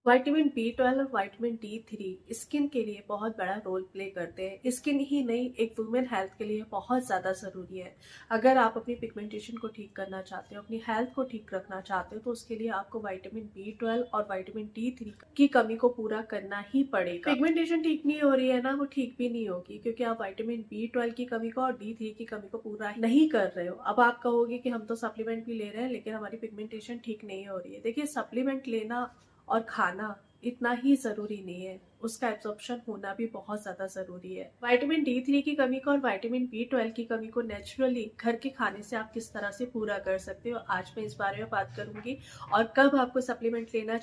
Vitamin B 12 और vitamin D 3 skin के लिए बहुत बड़ा रोल प्ले करते हैं। स्किन ही नहीं, एक वुमेन हेल्थ के लिए बहुत ज़्यादा ज़रूरी है। अगर आप अपनी पिगमेंटेशन को ठीक करना चाहते हो, अपनी हेल्थ को ठीक रखना चाहते हो, तो उसके लिए आपको विटामिन बी 12 और विटामिन डी 3 की कमी को पूरा करना ही पड़ेगा। पिगमेंटेशन ठीक नहीं हो रही है ना, वो ठीक भी नहीं होगी क्योंकि आप विटामिन बी 12 की कमी को और डी 3 की कमी को पूरा नहीं कर रहे हो। अब आप कहोगे कि हम तो सप्लीमेंट भी ले रहे हैं लेकिन हमारी पिगमेंटेशन ठीक नहीं हो रही है। देखिए, सप्लीमेंट लेना और खाना इतना ही ज़रूरी नहीं है, उसका एब्जॉर्प्शन होना भी बहुत ज़्यादा ज़रूरी है। विटामिन डी 3 की कमी को और विटामिन बी 12 की कमी को नेचुरली घर के खाने से आप किस तरह से पूरा कर सकते हो, आज मैं इस बारे में बात करूंगी। और कब आपको सप्लीमेंट लेना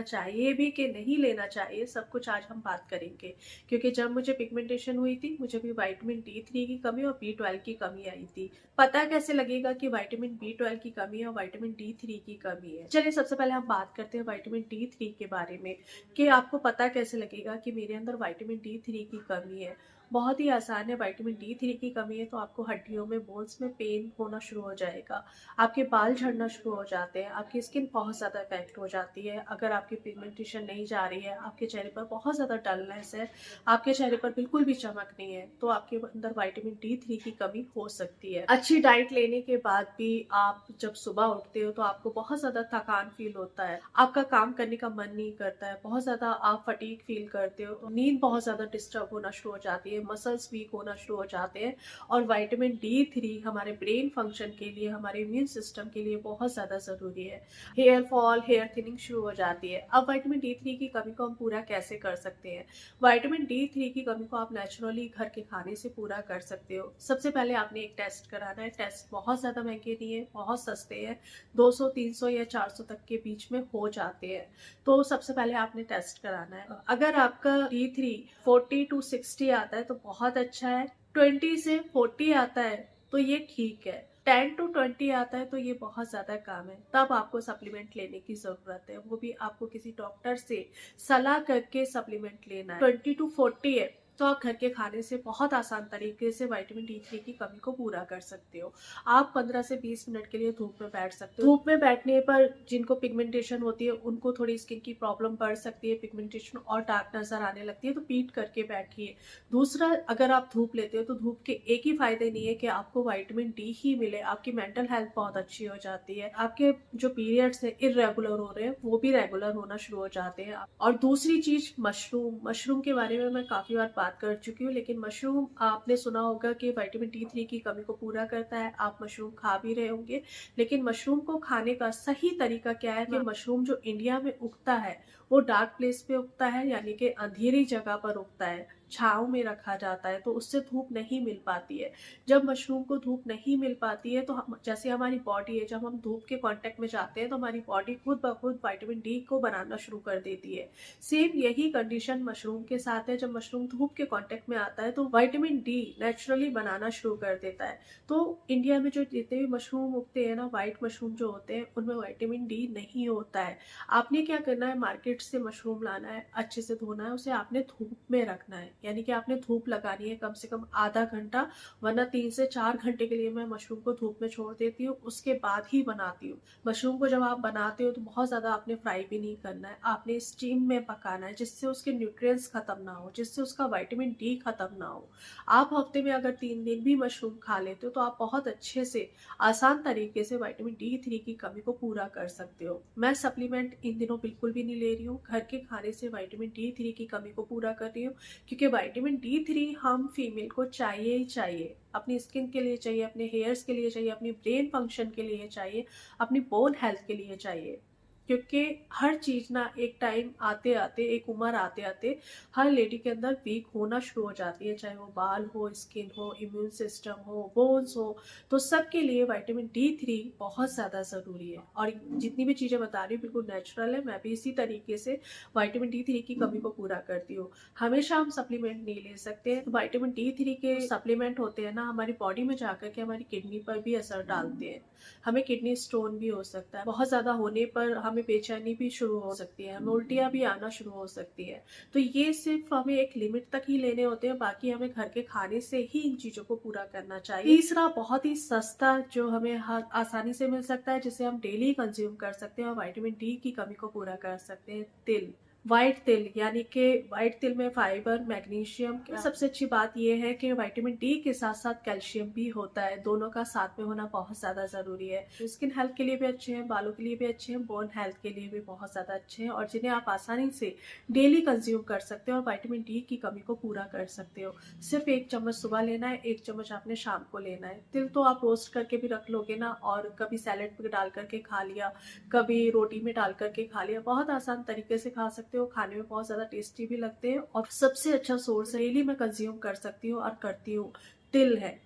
चाहिए भी कि नहीं लेना चाहिए, सब कुछ आज हम बात करेंगे। क्योंकि जब मुझे पिगमेंटेशन हुई थी, मुझे भी विटामिन डी 3 की कमी और बी 12 की कमी आई थी। पता कैसे लगेगा कि विटामिन बी 12 की कमी और विटामिन डी 3 की कमी है? चलिए, सबसे पहले हम बात करते हैं विटामिन डी 3 के बारे में कि आपको पता कैसे लगेगा कि मेरे अंदर विटामिन डी 3 की कमी है। बहुत ही आसान है। विटामिन डी 3 की कमी है तो आपको हड्डियों में, बोन्स में पेन होना शुरू हो जाएगा, आपके बाल झड़ना शुरू हो जाते हैं, आपकी स्किन बहुत ज़्यादा इफेक्ट हो जाती है। अगर आपकी पिगमेंटेशन नहीं जा रही है, आपके चेहरे पर बहुत ज़्यादा डलनेस है, आपके चेहरे पर बिल्कुल भी चमक नहीं है, तो आपके अंदर विटामिन डी 3 की कमी हो सकती है। अच्छी डाइट लेने के बाद भी आप जब सुबह उठते हो तो आपको बहुत ज़्यादा थकान फील होता है, आपका काम करने का मन नहीं करता है, बहुत ज़्यादा आप फटीग फील करते हो, नींद बहुत ज़्यादा डिस्टर्ब होना शुरू हो जाती है, मसल्स वीक होना शुरू हो जाते हैं। और विटामिन डी 3 हमारे ब्रेन फंक्शन के लिए, हमारे इम्यून सिस्टम के लिए बहुत ज़्यादा ज़रूरी है। हेयर फॉल, हेयर थिनिंग शुरू हो जाती है। अब विटामिन डी 3 की कमी को हम पूरा कैसे कर सकते हैं? विटामिन डी 3 की कमी को आप नेचुरली घर के खाने से पूरा कर सकते हो। सबसे पहले आपने एक टेस्ट कराना है। टेस्ट बहुत ज़्यादा महंगे नहीं है, बहुत सस्ते हैं, 200, 300 या 400 तक के बीच में हो जाते हैं। तो सबसे पहले आपने टेस्ट कराना है। अगर आपका डी 3 40 to 60 आता है तो बहुत अच्छा है, 20 से 40 आता है तो ये ठीक है, 10 to 20 आता है तो ये बहुत ज़्यादा काम है, तब आपको सप्लीमेंट लेने की ज़रूरत है। वो भी आपको किसी डॉक्टर से सलाह करके सप्लीमेंट लेना है। 20 to 40 है तो आप घर के खाने से बहुत आसान तरीके से विटामिन डी 3 की कमी को पूरा कर सकते हो। आप 15 से 20 मिनट के लिए धूप में बैठ सकते हो। धूप में बैठने पर जिनको पिगमेंटेशन होती है उनको थोड़ी स्किन की प्रॉब्लम बढ़ सकती है, पिगमेंटेशन और डार्क नजर आने लगती है, तो पीट करके बैठिए। दूसरा, अगर आप धूप लेते हो तो धूप के एक ही फायदे नहीं है कि आपको विटामिन डी ही मिले, आपकी मेंटल हेल्थ बहुत अच्छी हो जाती है, आपके जो पीरियड्स है इरेगुलर हो रहे हैं वो भी रेगुलर होना शुरू हो जाते हैं। और दूसरी चीज, मशरूम के बारे में मैं काफी बार बात कर चुकी हूँ, लेकिन मशरूम आपने सुना होगा कि विटामिन डी 3 की कमी को पूरा करता है, आप मशरूम खा भी रहे होंगे। लेकिन मशरूम को खाने का सही तरीका क्या है कि मशरूम जो इंडिया में उगता है वो डार्क प्लेस पे उगता है, यानी कि अंधेरी जगह पर उगता है, छांव में रखा जाता है, तो उससे धूप नहीं मिल पाती है। जब मशरूम को धूप नहीं मिल पाती है तो जैसे हमारी बॉडी है, जब हम धूप के कांटेक्ट में जाते हैं तो हमारी बॉडी खुद ब खुद विटामिन डी को बनाना शुरू कर देती है। सेम यही कंडीशन मशरूम के साथ है। जब मशरूम धूप के कांटेक्ट में आता है तो विटामिन डी नेचुरली बनाना शुरू कर देता है। तो इंडिया में जो जितने भी मशरूम उगते हैं ना, व्हाइट मशरूम जो होते हैं, उनमें विटामिन डी नहीं होता है। आपने क्या करना है, मार्केट से मशरूम लाना है, अच्छे से धोना है, उसे आपने धूप में रखना है, यानी कि आपने धूप लगानी है कम से कम आधा घंटा, वरना 3 से 4 घंटे के लिए मैं मशरूम को धूप में छोड़ देती हूँ, उसके बाद ही बनाती हूँ। मशरूम को जब आप बनाते हो तो बहुत ज़्यादा आपने फ्राई भी नहीं करना है, आपने स्टीम में पकाना है, जिससे उसके न्यूट्रिएंट्स खत्म ना हो, जिससे उसका विटामिन डी खत्म ना हो। आप हफ्ते में अगर 3 दिन भी मशरूम खा लेते हो तो आप बहुत अच्छे से, आसान तरीके से विटामिन डी 3 की कमी को पूरा कर सकते हो। मैं सप्लीमेंट इन दिनों बिल्कुल भी नहीं ले रही हूँ, घर के खाने से विटामिन डी 3 की कमी को पूरा कर रही हूँ, क्योंकि विटामिन डी 3 हम फीमेल को चाहिए ही चाहिए, अपनी स्किन के लिए चाहिए, अपने हेयर्स के लिए चाहिए, अपनी ब्रेन फंक्शन के लिए चाहिए, अपनी बोन हेल्थ के लिए चाहिए। क्योंकि हर चीज ना एक टाइम आते आते, एक उम्र आते आते हर लेडी के अंदर वीक होना शुरू हो जाती है, चाहे वो बाल हो, स्किन हो, इम्यून सिस्टम हो, बोन्स हो, तो सबके लिए विटामिन डी 3 बहुत ज़्यादा ज़रूरी है। और जितनी भी चीज़ें बता रही हूँ बिल्कुल नेचुरल है, मैं भी इसी तरीके से विटामिन डी 3 की कमी को पूरा करती हूँ। हमेशा हम सप्लीमेंट नहीं ले सकते हैं। तो विटामिन डी 3 के सप्लीमेंट होते हैं ना, हमारी बॉडी में जाकर के हमारी किडनी पर भी असर डालते हैं, हमें किडनी स्टोन भी हो सकता है, बहुत ज़्यादा होने पर हमें हमें बेचैनी भी शुरू हो सकती है, हमें उल्टियाँ भी आना शुरू हो सकती है। तो ये सिर्फ हमें एक लिमिट तक ही लेने होते हैं, बाकी हमें घर के खाने से ही इन चीज़ों को पूरा करना चाहिए। तीसरा, बहुत ही सस्ता जो हमें आसानी से मिल सकता है, जिसे हम डेली कंज्यूम कर सकते हैं और विटामिन डी की कमी को पूरा कर सकते हैं, तिल। व्हाइट तिल, यानी कि व्हाइट तिल में फाइबर, मैग्नीशियम, सबसे अच्छी बात यह है कि विटामिन डी के साथ साथ कैल्शियम भी होता है। दोनों का साथ में होना बहुत ज्यादा जरूरी है। स्किन हेल्थ के लिए भी अच्छे हैं, बालों के लिए भी अच्छे हैं, बोन हेल्थ के लिए भी बहुत ज्यादा अच्छे हैं और जिन्हें आप आसानी से डेली कंज्यूम कर सकते हो और विटामिन डी की कमी को पूरा कर सकते हो। सिर्फ 1 चम्मच सुबह लेना है, 1 चम्मच आपने शाम को लेना है। तिल तो आप रोस्ट करके भी रख लोगे ना, और कभी सैलेड में डाल करके खा लिया, कभी रोटी में डाल करके खा लिया, बहुत आसान तरीके से खा सकते हो। खाने में बहुत ज्यादा टेस्टी भी लगते हैं और सबसे अच्छा सोर्स डेली मैं कंज्यूम कर सकती हूँ और करती हूँ, तिल है।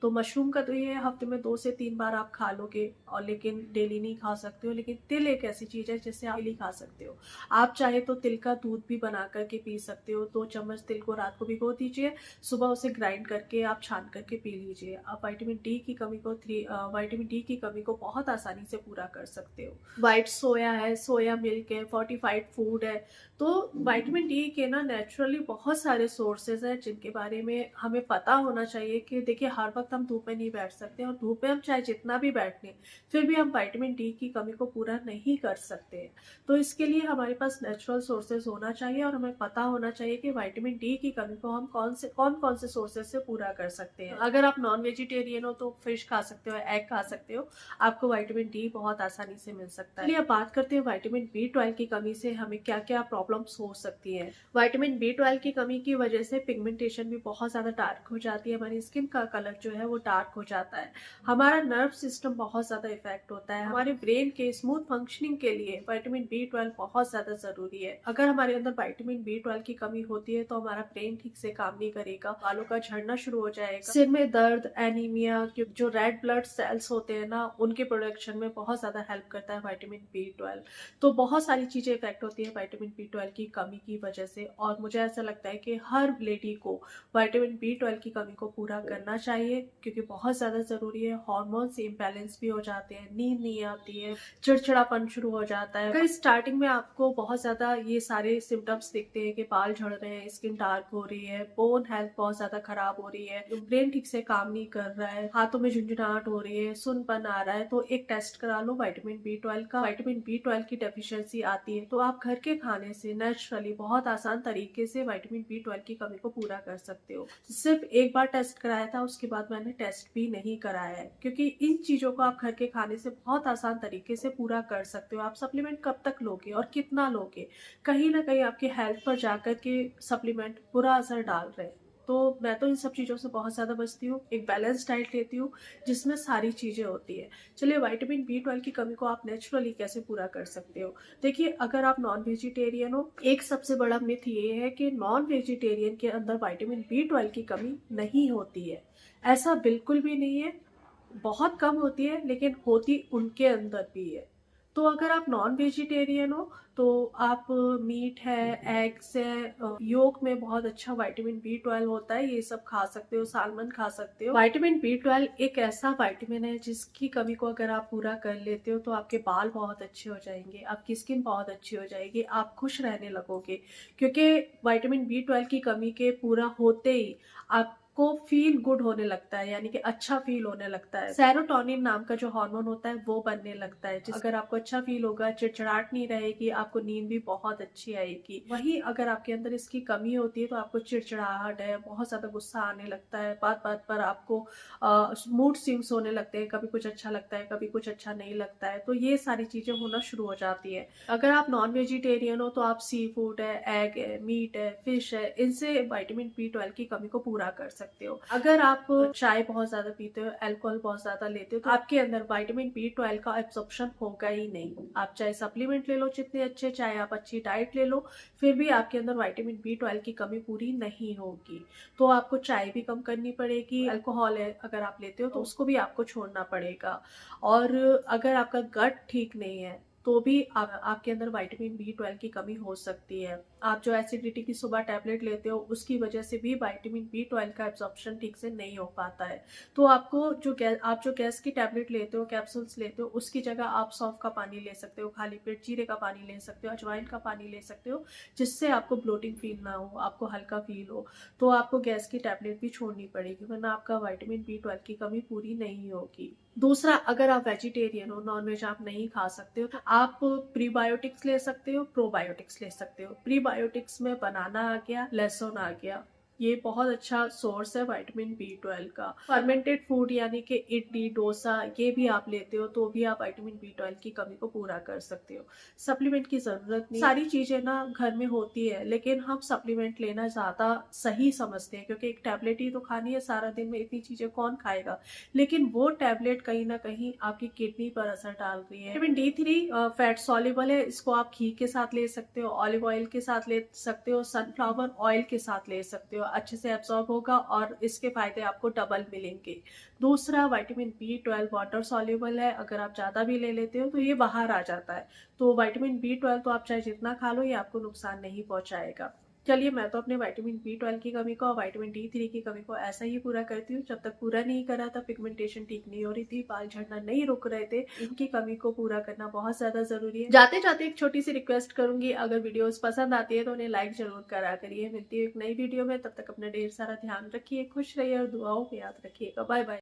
तो मशरूम का तो ये है, हफ्ते में 2 से 3 बार आप खा लोगे और लेकिन डेली नहीं खा सकते हो। लेकिन तिल एक ऐसी चीज है जिससे आप डेली खा सकते हो। आप चाहे तो तिल का दूध भी बना करके पी सकते हो। 2 चम्मच तिल को रात को भिगो दीजिए, सुबह उसे ग्राइंड करके आप छान करके पी लीजिए। आप विटामिन डी की कमी को विटामिन डी की कमी को बहुत आसानी से पूरा कर सकते हो। व्हाइट सोया है, सोया मिल्क है, फोर्टिफाइड फूड है। तो विटामिन डी के ना नेचुरली बहुत सारे सोर्सेज हैं जिनके बारे में हमें पता होना चाहिए कि देखिए, हर वक्त हम धूप में नहीं बैठ सकते और धूप में हम चाहे जितना भी बैठ लें फिर भी हम विटामिन डी की कमी को पूरा नहीं कर सकते। तो इसके लिए हमारे पास नेचुरल सोर्सेज होना चाहिए और हमें पता होना चाहिए कि विटामिन डी की कमी को हम कौन से सोर्सेज से पूरा कर सकते हैं। अगर आप नॉन वेजिटेरियन हो तो फिश खा सकते हो, एग खा सकते हो, आपको विटामिन डी बहुत आसानी से मिल सकता है। चलिए अब बात करते हैं विटामिन बी 12 की कमी से हमें क्या क्या प्रॉब्लम्स हो सकती है। विटामिन बी 12 की कमी की वजह से पिगमेंटेशन भी बहुत ज्यादा डार्क हो जाती है, हमारी स्किन का कलर जो है वो डार्क हो जाता है, हमारा नर्व सिस्टम बहुत ज्यादा इफेक्ट होता है, हमारे ब्रेन के स्मूथ फंक्शनिंग के लिए विटामिन बी 12 बहुत ज्यादा जरूरी है। अगर हमारे अंदर विटामिन बी 12 की कमी होती है तो हमारा ब्रेन ठीक से काम नहीं करेगा, बालों का झड़ना शुरू हो जाएगा, सिर में दर्द, एनीमिया, जो रेड ब्लड सेल्स होते हैं ना, उनके प्रोडक्शन में बहुत ज्यादा हेल्प करता है विटामिन बी 12। तो बहुत सारी चीजें इफेक्ट होती है विटामिन बी 12 की कमी की वजह से और मुझे ऐसा लगता है कि हर लेडी को विटामिन बी 12 की कमी को पूरा करना चाहिए क्योंकि बहुत ज्यादा जरूरी है। हार्मोन्स इम्बैलेंस भी हो जाते हैं, नींद नहीं आती है, चिड़चिड़ापन शुरू हो जाता है। अगर स्टार्टिंग में आपको बहुत ज्यादा ये सारे सिम्टम्स दिखते हैं कि बाल झड़ रहे हैं, स्किन डार्क हो रही है, बोन हेल्थ बहुत ज्यादा खराब हो रही है, ब्रेन ठीक से काम नहीं कर रहा है, हाथों में झुंझुनाहट हो रही है, सुनपन आ रहा है, तो एक टेस्ट करा लो विटामिन बी 12 का। विटामिन बी 12 की डेफिशिएंसी आती है तो आप घर के खाने से नेचुरली बहुत आसान तरीके से विटामिन बी 12 की कमी को पूरा कर सकते हो। सिर्फ एक बार टेस्ट कराया था, उसके बाद मैंने टेस्ट भी नहीं कराया है क्योंकि इन चीजों को आप घर के खाने से बहुत आसान तरीके से पूरा कर सकते हो। आप सप्लीमेंट कब तक लोगे और कितना लोगे, कहीं ना कहीं आपकी हेल्थ पर जाकर के सप्लीमेंट बुरा असर डाल रहे हैं। तो मैं तो इन सब चीज़ों से बहुत ज़्यादा बचती हूँ, एक बैलेंस डाइट लेती हूँ जिसमें सारी चीज़ें होती है। चलिए, विटामिन बी 12 की कमी को आप नेचुरली कैसे पूरा कर सकते हो। देखिए, अगर आप नॉन वेजिटेरियन हो, एक सबसे बड़ा मिथ ये है कि नॉन वेजिटेरियन के अंदर विटामिन बी 12 की कमी नहीं होती है। ऐसा बिल्कुल भी नहीं है, बहुत कम होती है लेकिन होती उनके अंदर भी है। तो अगर आप नॉन वेजिटेरियन हो तो आप मीट है, एग्स है, योक में बहुत अच्छा विटामिन बी 12 होता है, ये सब खा सकते हो, सालमन खा सकते हो। विटामिन बी 12 एक ऐसा विटामिन है जिसकी कमी को अगर आप पूरा कर लेते हो तो आपके बाल बहुत अच्छे हो जाएंगे, आपकी स्किन बहुत अच्छी हो जाएगी, आप खुश रहने लगोगे क्योंकि विटामिन बी 12 की कमी के पूरा होते ही आप को फील गुड होने लगता है, यानी कि अच्छा फील होने लगता है। सेरोटोनिन नाम का जो हार्मोन होता है वो बनने लगता है। अगर आपको अच्छा फील होगा, चिड़चिड़ाहट नहीं रहेगी, आपको नींद भी बहुत अच्छी आएगी। वहीं अगर आपके अंदर इसकी कमी होती है तो आपको चिड़चिड़ाहट है, बहुत ज्यादा गुस्सा आने लगता है, बात बात पर आपको मूड स्विंग्स होने लगते हैं, कभी कुछ अच्छा लगता है, कभी कुछ अच्छा नहीं लगता है। तो ये सारी चीजें होना शुरू हो जाती है। अगर आप नॉन वेजिटेरियन हो तो आप सी फूड है, एग है, मीट है, फिश है, इनसे विटामिन बी 12 की कमी को पूरा कर सकते हो। अगर आप चाय बहुत ज्यादा पीते हो, अल्कोहल बहुत ज्यादा लेते हो तो आपके अंदर विटामिन बी 12 का एब्जॉर्प्शन होगा ही नहीं। आप चाहे सप्लीमेंट ले लो जितने अच्छे, चाहे आप अच्छी डाइट ले लो, फिर भी आपके अंदर विटामिन बी 12 की कमी पूरी नहीं होगी। तो आपको चाय भी कम करनी पड़ेगी, अल्कोहल है अगर आप लेते हो तो उसको भी आपको छोड़ना पड़ेगा। और अगर आपका गट ठीक नहीं है तो भी आपके अंदर विटामिन B12 की कमी हो सकती है। आप जो एसिडिटी की सुबह टैबलेट लेते हो उसकी वजह से भी विटामिन B12 का एब्जॉर्प्शन ठीक से नहीं हो पाता है। तो आपको आप जो गैस की टैबलेट लेते हो, कैप्सूल्स लेते हो, उसकी जगह आप सौंफ का पानी ले सकते हो, खाली पेट जीरे का पानी ले सकते हो, अजवाइन का पानी ले सकते हो, जिससे आपको ब्लोटिंग फील ना हो, आपको हल्का फील हो। तो आपको गैस की टैबलेट भी छोड़नी पड़ेगी, वरना आपका विटामिन B12 की कमी पूरी नहीं होगी। दूसरा, अगर आप वेजिटेरियन हो, नॉनवेज आप नहीं खा सकते हो, तो आप प्रीबायोटिक्स ले सकते हो, प्रोबायोटिक्स ले सकते हो। प्रीबायोटिक्स में बनाना आ गया, लहसुन आ गया, ये बहुत अच्छा सोर्स है विटामिन B12 का। फर्मेंटेड फूड यानी कि इडली, डोसा, ये भी आप लेते हो तो भी आप विटामिन B12 की कमी को पूरा कर सकते हो। सप्लीमेंट की जरूरत नहीं, सारी चीजें ना घर में होती है, लेकिन हम सप्लीमेंट लेना ज्यादा सही समझते हैं, क्योंकि एक टैबलेट ही तो खानी है, सारा दिन में इतनी चीजें कौन खाएगा। लेकिन वो टैबलेट कहीं ना कहीं आपकी किडनी पर असर डाल रही है। विटामिन D3 फैट सॉल्युबल है, इसको आप घी के साथ ले सकते हो, ऑलिव ऑयल के साथ ले सकते हो, सनफ्लावर ऑयल के साथ ले सकते हो, अच्छे से एब्सॉर्ब होगा और इसके फायदे आपको डबल मिलेंगे। दूसरा, विटामिन B12 वाटर सॉल्युबल है, अगर आप ज्यादा भी ले लेते हो तो ये बाहर आ जाता है। तो विटामिन B12 तो आप चाहे जितना खा लो, ये आपको नुकसान नहीं पहुंचाएगा। चलिए, मैं तो अपने विटामिन B12 की कमी को और विटामिन D3 की कमी को ऐसा ही पूरा करती हूँ। जब तक पूरा नहीं करा था, पिगमेंटेशन ठीक नहीं हो रही थी, बाल झड़ना नहीं रुक रहे थे, इनकी कमी को पूरा करना बहुत ज्यादा जरूरी है। जाते जाते एक छोटी सी रिक्वेस्ट करूंगी, अगर वीडियोस पसंद आती है तो उन्हें लाइक जरूर करा करिए। मिलती है एक नई वीडियो में, तब तक अपना ढेर सारा ध्यान रखिए, खुश रहिए और दुआओं में याद रखिएगा। Bye bye.